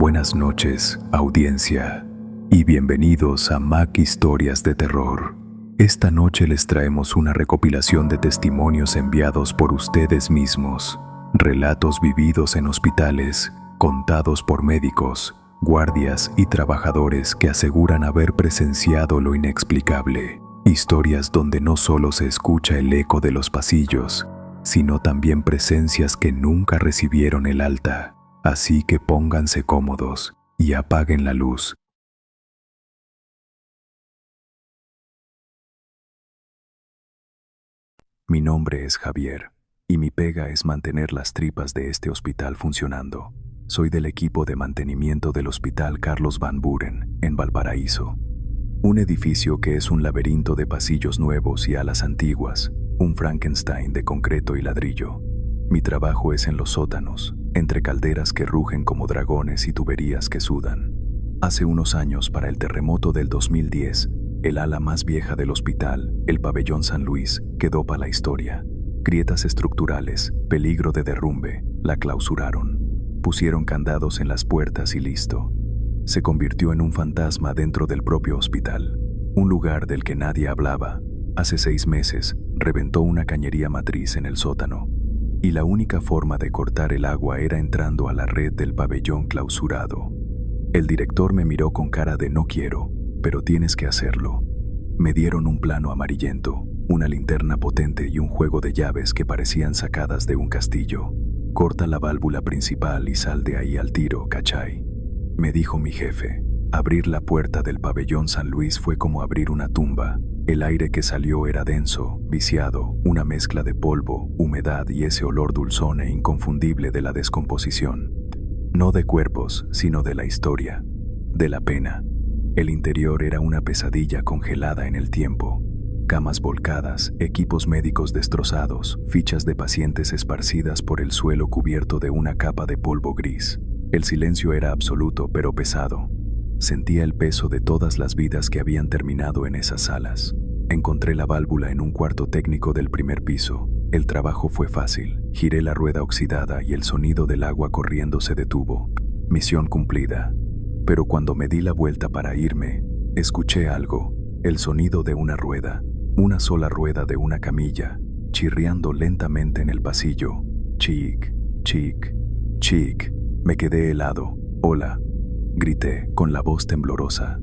Buenas noches, audiencia, y bienvenidos a Mac Historias de Terror. Esta noche les traemos una recopilación de testimonios enviados por ustedes mismos, relatos vividos en hospitales, contados por médicos, guardias y trabajadores que aseguran haber presenciado lo inexplicable. Historias donde no solo se escucha el eco de los pasillos, sino también presencias que nunca recibieron el alta. Así que pónganse cómodos y apaguen la luz. Mi nombre es Javier, y mi pega es mantener las tripas de este hospital funcionando. Soy del equipo de mantenimiento del Hospital Carlos Van Buren, en Valparaíso. Un edificio que es un laberinto de pasillos nuevos y alas antiguas, un Frankenstein de concreto y ladrillo. Mi trabajo es en los sótanos, entre calderas que rugen como dragones y tuberías que sudan. Hace unos años, para el terremoto del 2010, el ala más vieja del hospital, el pabellón San Luis, quedó para la historia. Grietas estructurales, peligro de derrumbe, la clausuraron. Pusieron candados en las puertas y listo. Se convirtió en un fantasma dentro del propio hospital, un lugar del que nadie hablaba. Hace 6 meses, reventó una cañería matriz en el sótano, y la única forma de cortar el agua era entrando a la red del pabellón clausurado. El director me miró con cara de no quiero, pero tienes que hacerlo. Me dieron un plano amarillento, una linterna potente y un juego de llaves que parecían sacadas de un castillo. Corta la válvula principal y sal de ahí al tiro, ¿cachai? Me dijo mi jefe. Abrir la puerta del pabellón San Luis fue como abrir una tumba. El aire que salió era denso, viciado, una mezcla de polvo, humedad y ese olor dulzón e inconfundible de la descomposición. No de cuerpos, sino de la historia, de la pena. El interior era una pesadilla congelada en el tiempo. Camas volcadas, equipos médicos destrozados, fichas de pacientes esparcidas por el suelo cubierto de una capa de polvo gris. El silencio era absoluto pero pesado. Sentía el peso de todas las vidas que habían terminado en esas salas. Encontré la válvula en un cuarto técnico del primer piso. El trabajo fue fácil. Giré la rueda oxidada y el sonido del agua corriendo se detuvo. Misión cumplida. Pero cuando me di la vuelta para irme, escuché algo. El sonido de una rueda. Una sola rueda de una camilla, chirriando lentamente en el pasillo. Chic, chic, chic. Me quedé helado. Hola. Grité, con la voz temblorosa.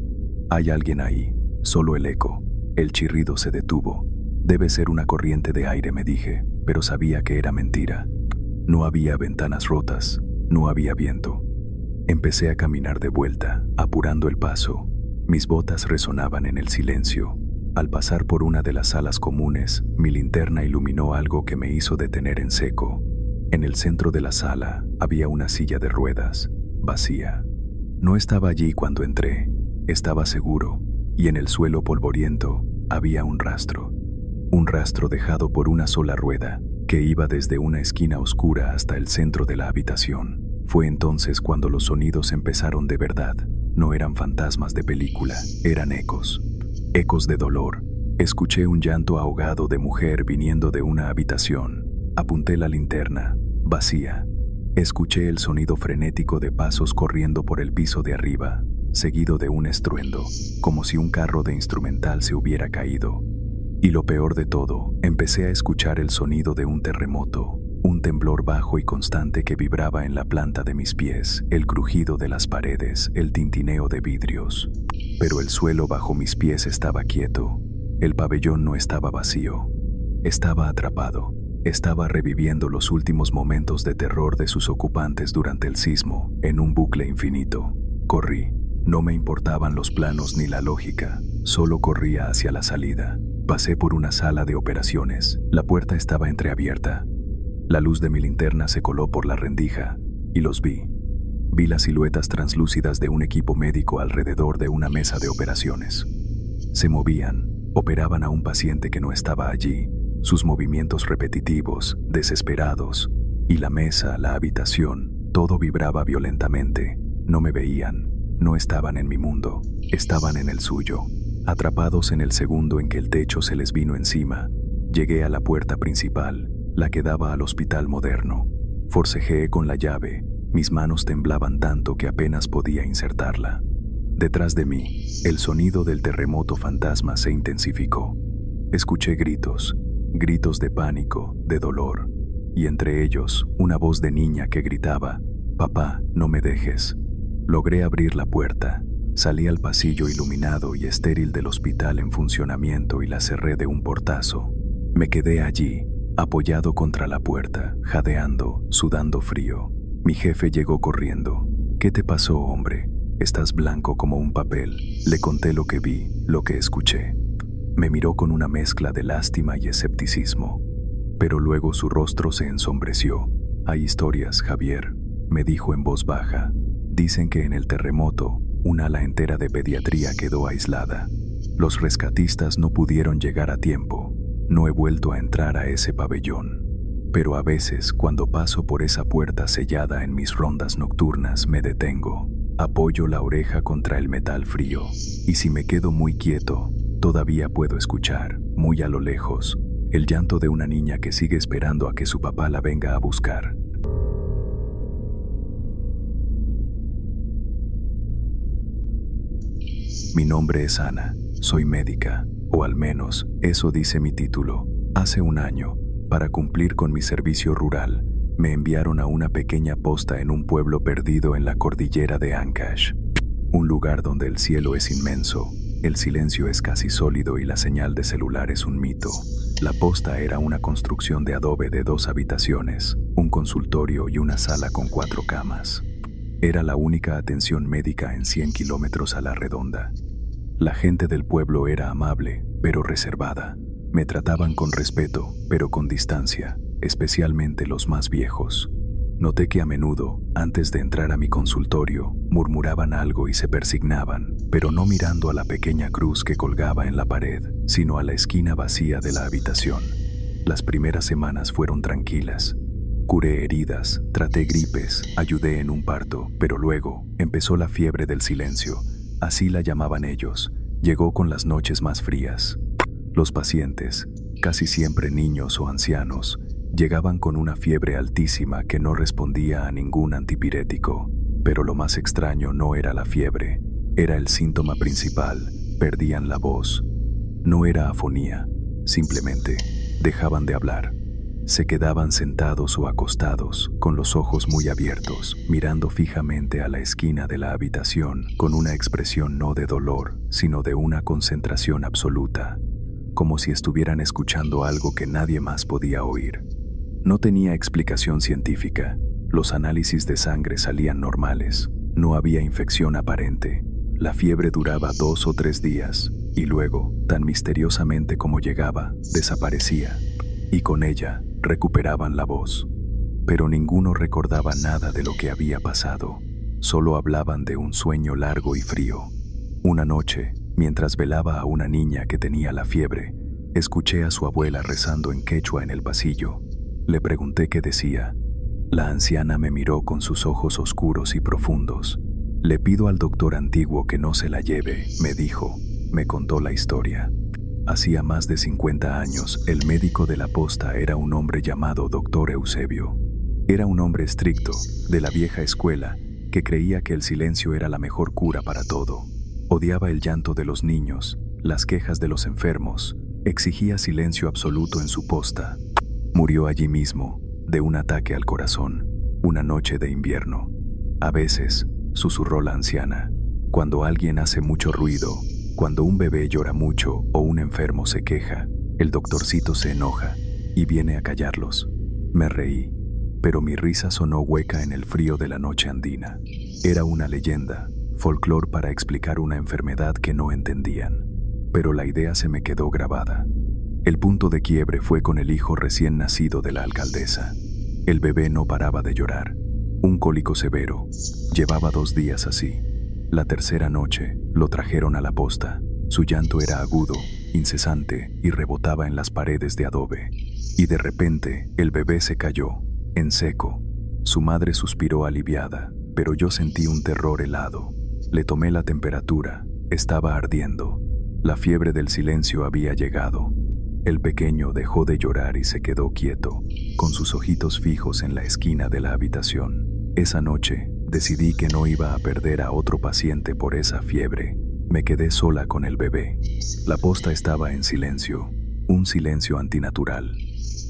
Hay alguien ahí, solo el eco. El chirrido se detuvo. Debe ser una corriente de aire, me dije, pero sabía que era mentira. No había ventanas rotas, no había viento. Empecé a caminar de vuelta, apurando el paso. Mis botas resonaban en el silencio. Al pasar por una de las salas comunes, mi linterna iluminó algo que me hizo detener en seco. En el centro de la sala había una silla de ruedas, vacía. No estaba allí cuando entré, estaba seguro, y en el suelo polvoriento había un rastro dejado por una sola rueda, que iba desde una esquina oscura hasta el centro de la habitación. Fue entonces cuando los sonidos empezaron de verdad. No eran fantasmas de película, eran ecos de dolor. Escuché un llanto ahogado de mujer viniendo de una habitación. Apunté la linterna, vacía. Escuché el sonido frenético de pasos corriendo por el piso de arriba, seguido de un estruendo, como si un carro de instrumental se hubiera caído. Y lo peor de todo, empecé a escuchar el sonido de un terremoto, un temblor bajo y constante que vibraba en la planta de mis pies, el crujido de las paredes, el tintineo de vidrios. Pero el suelo bajo mis pies estaba quieto. El pabellón no estaba vacío. Estaba atrapado. Estaba reviviendo los últimos momentos de terror de sus ocupantes durante el sismo, en un bucle infinito. Corrí. No me importaban los planos ni la lógica. Solo corría hacia la salida. Pasé por una sala de operaciones. La puerta estaba entreabierta. La luz de mi linterna se coló por la rendija, y los vi. Vi las siluetas translúcidas de un equipo médico alrededor de una mesa de operaciones. Se movían, operaban a un paciente que no estaba allí, sus movimientos repetitivos, desesperados, y la mesa, la habitación, todo vibraba violentamente. No me veían, no estaban en mi mundo, estaban en el suyo. Atrapados en el segundo en que el techo se les vino encima, llegué a la puerta principal, la que daba al hospital moderno. Forcejeé con la llave, Mis manos temblaban tanto que apenas podía insertarla. Detrás de mí, el sonido del terremoto fantasma se intensificó. Escuché gritos, gritos de pánico, de dolor, y entre ellos una voz de niña que gritaba: «Papá, no me dejes». Logré abrir la puerta, salí al pasillo iluminado y estéril del hospital en funcionamiento y la cerré de un portazo. Me quedé allí, apoyado contra la puerta, jadeando, sudando frío. Mi jefe llegó corriendo. «¿Qué te pasó, hombre? Estás blanco como un papel». Le conté lo que vi, lo que escuché. Me miró con una mezcla de lástima y escepticismo, pero luego su rostro se ensombreció. «Hay historias, Javier», me dijo en voz baja. «Dicen que en el terremoto, un ala entera de pediatría quedó aislada. Los rescatistas no pudieron llegar a tiempo. No he vuelto a entrar a ese pabellón. Pero a veces, cuando paso por esa puerta sellada en mis rondas nocturnas, me detengo. Apoyo la oreja contra el metal frío, y si me quedo muy quieto, todavía puedo escuchar, muy a lo lejos, el llanto de una niña que sigue esperando a que su papá la venga a buscar». Mi nombre es Ana, soy médica, o al menos eso dice mi título. Hace un año, para cumplir con mi servicio rural, me enviaron a una pequeña posta en un pueblo perdido en la cordillera de Ancash, un lugar donde el cielo es inmenso, el silencio es casi sólido y la señal de celular es un mito. La posta era una construcción de adobe de 2 habitaciones, un consultorio y una sala con 4 camas. Era la única atención médica en 100 kilómetros a la redonda. La gente del pueblo era amable, pero reservada. Me trataban con respeto, pero con distancia, especialmente los más viejos. Noté que a menudo, antes de entrar a mi consultorio, murmuraban algo y se persignaban, pero no mirando a la pequeña cruz que colgaba en la pared, sino a la esquina vacía de la habitación. Las primeras semanas fueron tranquilas. Curé heridas, traté gripes, ayudé en un parto, pero luego empezó la fiebre del silencio, así la llamaban ellos. Llegó con las noches más frías. Los pacientes, casi siempre niños o ancianos, llegaban con una fiebre altísima que no respondía a ningún antipirético. Pero lo más extraño no era la fiebre, era el síntoma principal: perdían la voz. No era afonía, simplemente dejaban de hablar. Se quedaban sentados o acostados, con los ojos muy abiertos, mirando fijamente a la esquina de la habitación, con una expresión no de dolor, sino de una concentración absoluta, como si estuvieran escuchando algo que nadie más podía oír. No tenía explicación científica. Los análisis de sangre salían normales. No había infección aparente. La fiebre duraba 2 o 3 días, y luego, tan misteriosamente como llegaba, desaparecía. Y con ella, recuperaban la voz. Pero ninguno recordaba nada de lo que había pasado. Solo hablaban de un sueño largo y frío. Una noche, mientras velaba a una niña que tenía la fiebre, escuché a su abuela rezando en quechua en el pasillo. Le pregunté qué decía. La anciana me miró con sus ojos oscuros y profundos. «Le pido al doctor antiguo que no se la lleve», me dijo. Me contó la historia. Hacía más de 50 años, el médico de la posta era un hombre llamado Dr. Eusebio. Era un hombre estricto, de la vieja escuela, que creía que el silencio era la mejor cura para todo. Odiaba el llanto de los niños, las quejas de los enfermos, exigía silencio absoluto en su posta. Murió allí mismo, de un ataque al corazón, una noche de invierno. A veces, susurró la anciana, cuando alguien hace mucho ruido, cuando un bebé llora mucho o un enfermo se queja, el doctorcito se enoja y viene a callarlos. Me reí, pero mi risa sonó hueca en el frío de la noche andina. Era una leyenda, folclore para explicar una enfermedad que no entendían, pero la idea se me quedó grabada. El punto de quiebre fue con el hijo recién nacido de la alcaldesa. El bebé no paraba de llorar, un cólico severo. Llevaba 2 días así. La tercera noche lo trajeron a la posta. Su llanto era agudo, incesante y rebotaba en las paredes de adobe. Y de repente el bebé se cayó, en seco. Su madre suspiró aliviada, pero yo sentí un terror helado. Le tomé la temperatura, estaba ardiendo. La fiebre del silencio había llegado. El pequeño dejó de llorar y se quedó quieto, con sus ojitos fijos en la esquina de la habitación. Esa noche, decidí que no iba a perder a otro paciente por esa fiebre. Me quedé sola con el bebé. La posta estaba en silencio, un silencio antinatural.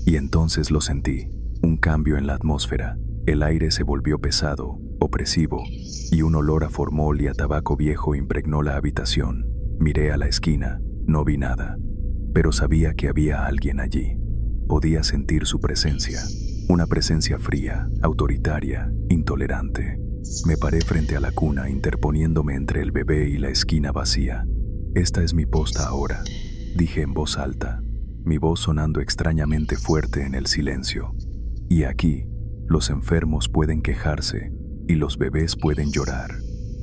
Y entonces lo sentí, un cambio en la atmósfera. El aire se volvió pesado, opresivo, y un olor a formol y a tabaco viejo impregnó la habitación. Miré a la esquina, no vi nada, pero sabía que había alguien allí. Podía sentir su presencia, una presencia fría, autoritaria, intolerante. Me paré frente a la cuna, interponiéndome entre el bebé y la esquina vacía. «Esta es mi posta ahora», dije en voz alta, mi voz sonando extrañamente fuerte en el silencio. «Y aquí, los enfermos pueden quejarse y los bebés pueden llorar.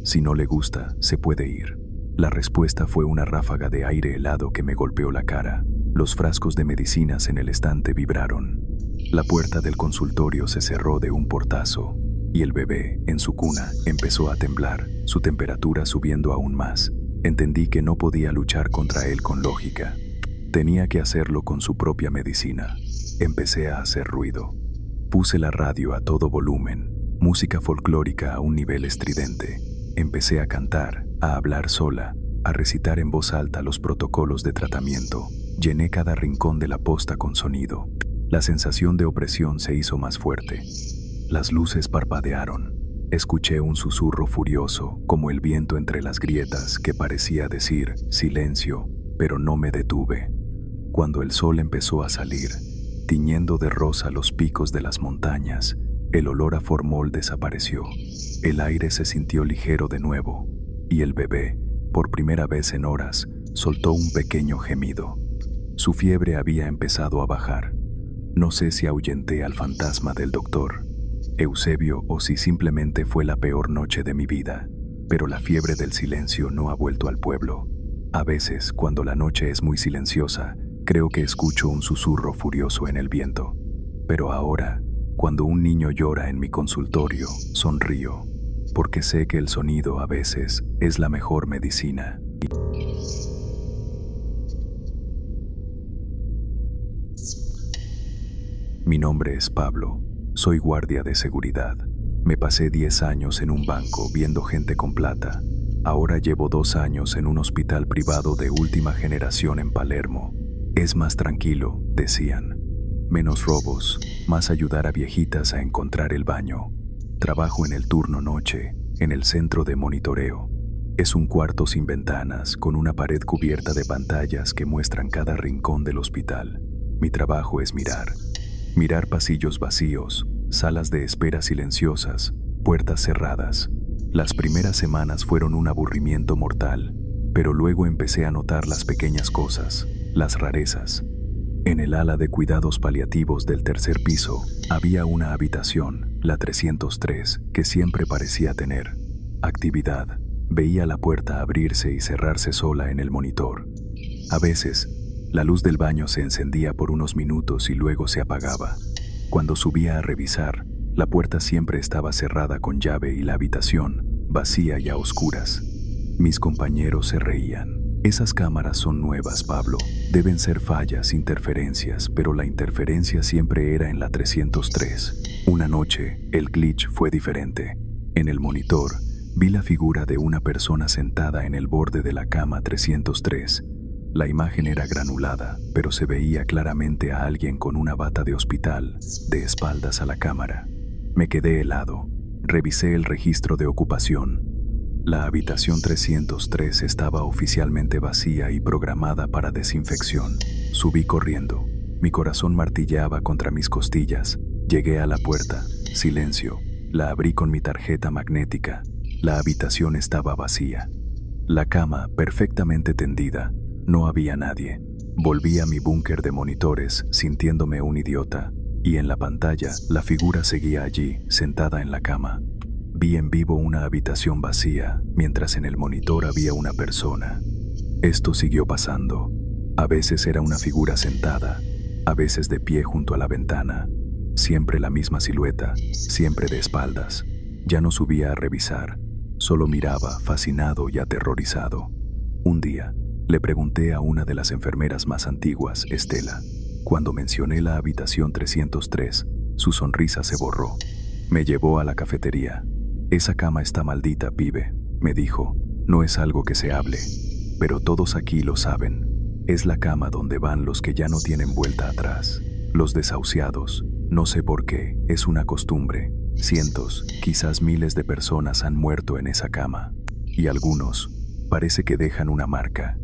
Si no le gusta, se puede ir». La respuesta fue una ráfaga de aire helado que me golpeó la cara. Los frascos de medicinas en el estante vibraron. La puerta del consultorio se cerró de un portazo y el bebé, en su cuna, empezó a temblar, su temperatura subiendo aún más. Entendí que no podía luchar contra él con lógica. Tenía que hacerlo con su propia medicina. Empecé a hacer ruido. Puse la radio a todo volumen, música folclórica a un nivel estridente. Empecé a cantar, a hablar sola, a recitar en voz alta los protocolos de tratamiento. Llené cada rincón de la posta con sonido. La sensación de opresión se hizo más fuerte. Las luces parpadearon. Escuché un susurro furioso, como el viento entre las grietas, que parecía decir «silencio», pero no me detuve. Cuando el sol empezó a salir, tiñendo de rosa los picos de las montañas, el olor a formol desapareció. El aire se sintió ligero de nuevo, y el bebé, por primera vez en horas, soltó un pequeño gemido. Su fiebre había empezado a bajar. No sé si ahuyenté al fantasma del doctor Eusebio o si simplemente fue la peor noche de mi vida, pero la fiebre del silencio no ha vuelto al pueblo. A veces, cuando la noche es muy silenciosa, creo que escucho un susurro furioso en el viento. Pero ahora, cuando un niño llora en mi consultorio, sonrío, porque sé que el sonido a veces es la mejor medicina. Mi nombre es Pablo, soy guardia de seguridad. Me pasé 10 años en un banco viendo gente con plata. Ahora llevo 2 años en un hospital privado de última generación en Palermo. Es más tranquilo, decían. Menos robos, más ayudar a viejitas a encontrar el baño. Trabajo en el turno noche, en el centro de monitoreo. Es un cuarto sin ventanas, con una pared cubierta de pantallas que muestran cada rincón del hospital. Mi trabajo es mirar pasillos vacíos, salas de espera silenciosas, puertas cerradas. Las primeras semanas fueron un aburrimiento mortal, pero luego empecé a notar las pequeñas cosas, las rarezas. En el ala de cuidados paliativos del tercer piso había una habitación, la 303, que siempre parecía tener actividad. Veía la puerta abrirse y cerrarse sola en el monitor. A veces, la luz del baño se encendía por unos minutos y luego se apagaba. Cuando subía a revisar, la puerta siempre estaba cerrada con llave y la habitación, vacía y a oscuras. Mis compañeros se reían. Esas cámaras son nuevas, Pablo. Deben ser fallas, interferencias, pero la interferencia siempre era en la 303. Una noche, el glitch fue diferente. En el monitor, vi la figura de una persona sentada en el borde de la cama 303. La imagen era granulada, pero se veía claramente a alguien con una bata de hospital, de espaldas a la cámara. Me quedé helado. Revisé el registro de ocupación. La habitación 303 estaba oficialmente vacía y programada para desinfección. Subí corriendo. Mi corazón martilleaba contra mis costillas. Llegué a la puerta. Silencio. La abrí con mi tarjeta magnética. La habitación estaba vacía. La cama, perfectamente tendida. No había nadie. Volví a mi búnker de monitores, sintiéndome un idiota, y en la pantalla, la figura seguía allí, sentada en la cama. Vi en vivo una habitación vacía, mientras en el monitor había una persona. Esto siguió pasando. A veces era una figura sentada, a veces de pie junto a la ventana. Siempre la misma silueta, siempre de espaldas. Ya no subía a revisar, solo miraba, fascinado y aterrorizado. Un día, le pregunté a una de las enfermeras más antiguas, Estela. Cuando mencioné la habitación 303, su sonrisa se borró. Me llevó a la cafetería. Esa cama está maldita, pibe, me dijo. No es algo que se hable, pero todos aquí lo saben. Es la cama donde van los que ya no tienen vuelta atrás. Los desahuciados. No sé por qué, es una costumbre. Cientos, quizás miles de personas han muerto en esa cama. Y algunos, parece que dejan una marca.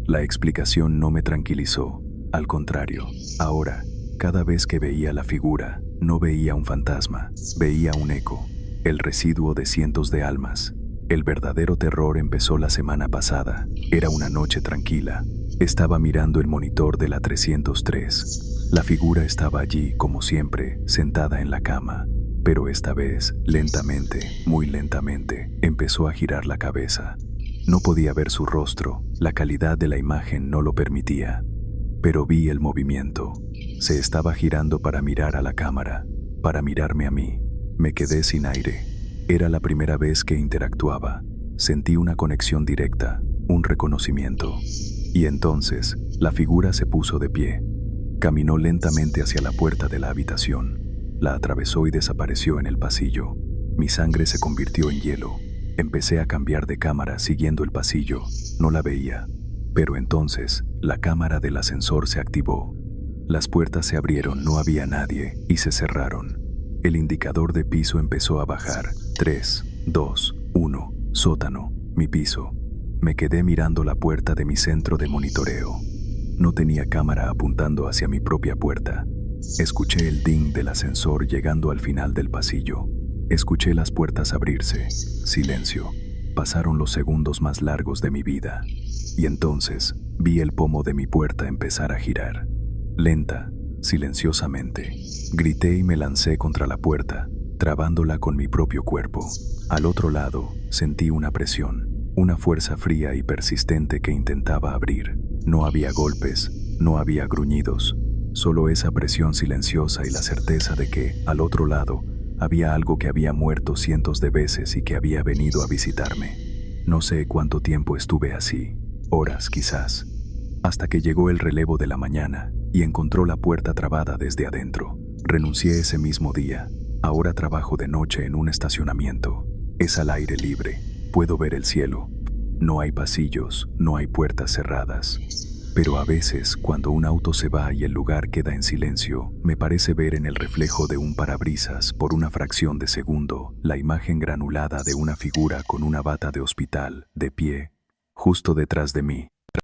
La explicación no me tranquilizó. Al contrario, ahora, cada vez que veía la figura, no veía un fantasma, veía un eco, el residuo de cientos de almas. El verdadero terror empezó la semana pasada. Era una noche tranquila. Estaba mirando el monitor de la 303. La figura estaba allí, como siempre, sentada en la cama. Pero esta vez, lentamente, muy lentamente, empezó a girar la cabeza. No podía ver su rostro, la calidad de la imagen no lo permitía. Pero vi el movimiento. Se estaba girando para mirar a la cámara, para mirarme a mí. Me quedé sin aire. Era la primera vez que interactuaba. Sentí una conexión directa, un reconocimiento. Y entonces, la figura se puso de pie. Caminó lentamente hacia la puerta de la habitación. La atravesó y desapareció en el pasillo. Mi sangre se convirtió en hielo. Empecé a cambiar de cámara siguiendo el pasillo. No la veía. Pero entonces, la cámara del ascensor se activó. Las puertas se abrieron, no había nadie, y se cerraron. El indicador de piso empezó a bajar. 3, 2, 1, sótano, mi piso. Me quedé mirando la puerta de mi centro de monitoreo. No tenía cámara apuntando hacia mi propia puerta. Escuché el ding del ascensor llegando al final del pasillo. Escuché las puertas abrirse. Silencio. Pasaron los segundos más largos de mi vida. Y entonces vi el pomo de mi puerta empezar a girar. Lenta, silenciosamente. Grité y me lancé contra la puerta, trabándola con mi propio cuerpo. Al otro lado, sentí una presión, una fuerza fría y persistente que intentaba abrir. No había golpes, no había gruñidos, solo esa presión silenciosa y la certeza de que, al otro lado, había algo que había muerto cientos de veces y que había venido a visitarme. No sé cuánto tiempo estuve así, horas quizás, hasta que llegó el relevo de la mañana y encontró la puerta trabada desde adentro. Renuncié ese mismo día. Ahora trabajo de noche en un estacionamiento. Es al aire libre. Puedo ver el cielo. No hay pasillos, no hay puertas cerradas. Pero a veces, cuando un auto se va y el lugar queda en silencio, me parece ver en el reflejo de un parabrisas, por una fracción de segundo, la imagen granulada de una figura con una bata de hospital, de pie, justo detrás de mí.